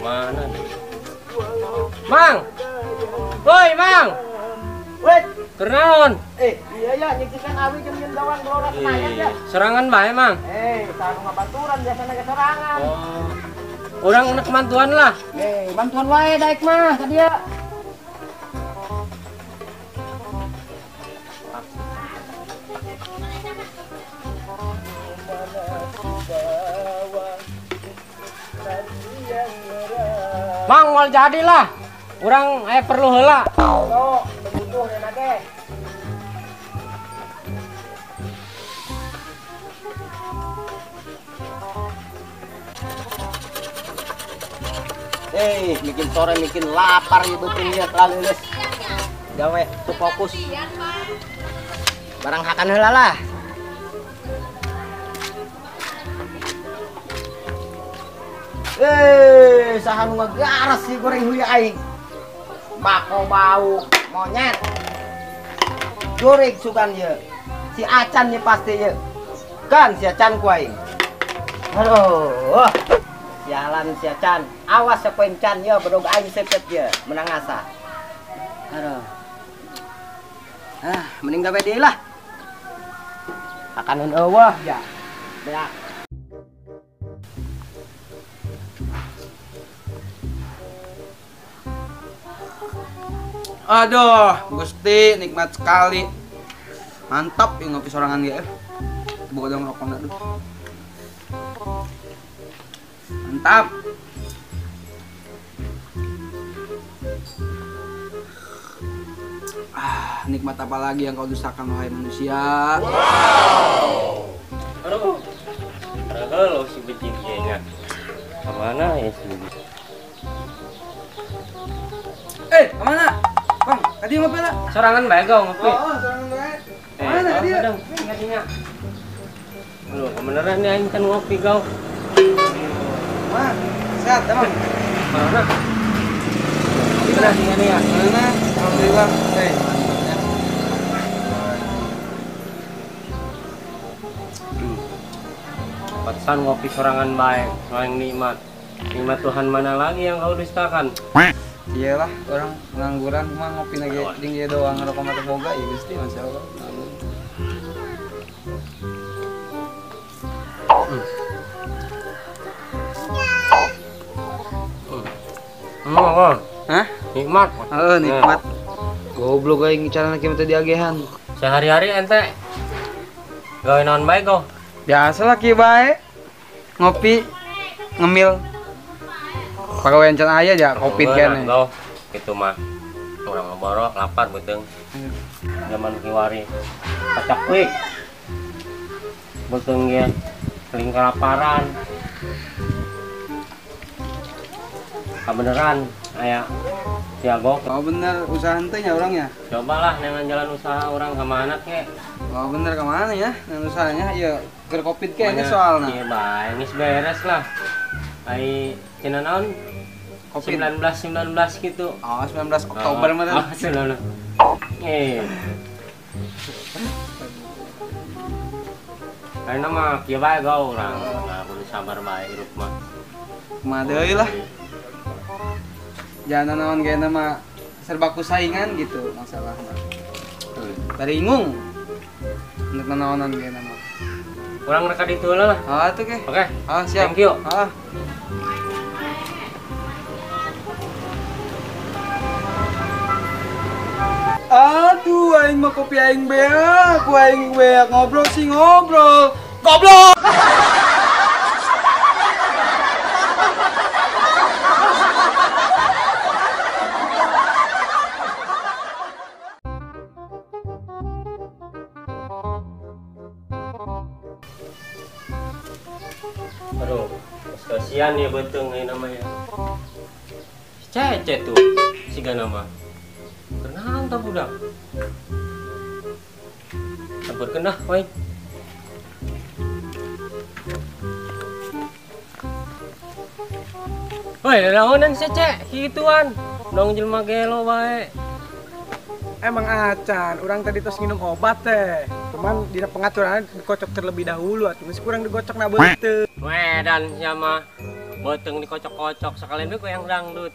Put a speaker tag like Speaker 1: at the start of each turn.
Speaker 1: Mana deh? Mang! Woi, Mang!
Speaker 2: Weh,
Speaker 1: Kernaon?
Speaker 2: iya ya, nyikikan awi jeung gawang gelora Senayan ya.
Speaker 1: Serangan bae, Mang.
Speaker 2: Sarung ngabaturan biasana ge serangan.
Speaker 1: Oh. Urang enak bantuan lah.
Speaker 2: Bantuan wae daek mah ka dieu.
Speaker 1: Mang, moal jadilah. Urang perlu heula.
Speaker 2: Lo, butuh na ge. Bikin sore, bikin lapar ya betul ya selalu guys. Gawe tuh fokus. Barang hakan heula lah. Saha nu ngagaras si goreng huli aing. Bako bau monyet. Goreng sugan ye. Si Acan ye pasti ye. Kan si Acan ku aing. Aduh. Jalan si Acan, awas sepencan ya bedog aing sepet ya menang asa. Aduh. Mending gawe deui lah. Akaneun eueuh ya. Beak.
Speaker 3: Aduh, Gusti nikmat sekali. Mantap ya ngopi sorangan ya. Buka dong rokoknya dulu. Mantap. Nikmat apa lagi yang kau dustakan wahai manusia?
Speaker 1: Wow. Aduh. Kalau si bencinya. Kemana ya si?
Speaker 3: Kemana? Bang, tadi ngopi lah.
Speaker 1: Sorangan bae kau ngopi.
Speaker 3: Sorangan bae. Mana dia?
Speaker 1: Ngadinya. Loh, kebenaran nih aing kan ngopi kau.
Speaker 3: Wah, sehat emang.
Speaker 1: Mana? Gimana ini ya?
Speaker 3: Mana? Alhamdulillah.
Speaker 1: Pantesan ngopi sorangan baik, soalnya nikmat. Nikmat Tuhan mana lagi yang kau dustakan?
Speaker 3: Iyalah, orang pengangguran mah ngopi lagi tinggi doang ngerokok mata boga ya Gusti, Masya Allah. Hah?
Speaker 1: Nikmat.
Speaker 3: Nikmat. Goblok aing carana kieu teh diagehan.
Speaker 1: Sehari-hari ente gawe naon bae kau?
Speaker 3: Biasalah kieu bae. Ngopi, ngemil. Pagawean can aya aja kopi kene.
Speaker 1: Kau kitu mah. Urang ngaborok lapar beuteung. Zaman kiwari. Pacak kuik. Beuteung ge keling kelaparan. Beneran aya Tiago.
Speaker 3: Oh bener usaha henteu nya urang ya.
Speaker 1: Cobalah dengan jalan usaha orang sama anak ke.
Speaker 3: Oh bener ke mana ya? Dengan usahanya ieu keur covid ke ini soalna.
Speaker 1: Iya bae, geus beres lah. Ai cenah naon?
Speaker 3: Covid
Speaker 1: 19 gitu.
Speaker 3: Oh 19 Oktober mah.
Speaker 1: Oh 19. Karena mah kieu bae gau urang. Nah, kudu sabar bae hirup mah.
Speaker 3: Kumaha deui lah. Jangan naon ge nama serba kusaingan gitu masalahnya. Taringung. Untuk naonan ge nama.
Speaker 1: Urang rek ditu heula lah.
Speaker 3: Atuh ge.
Speaker 1: Oke.
Speaker 3: Siap.
Speaker 1: Thank you.
Speaker 3: Aduh, aing mah kopi aing beak, aing beak ngobrol sih ngobrol. Goblok.
Speaker 1: Aduh, kasihan ya betung ini namanya. Cece tuh, siga nama. Kenang tak budak? Tak berkenah, woi. Woi, naonan cece, hituan. Dong jelma gelo bae.
Speaker 4: Emang acan, orang tadi tos minum obat teh. Cuman di pengaturan dikocok terlebih dahulu atuh geus kurang digocok na beuteuh.
Speaker 1: Wedan sia mah Boteng dikocok-kocok sekalian gue yang dangdut.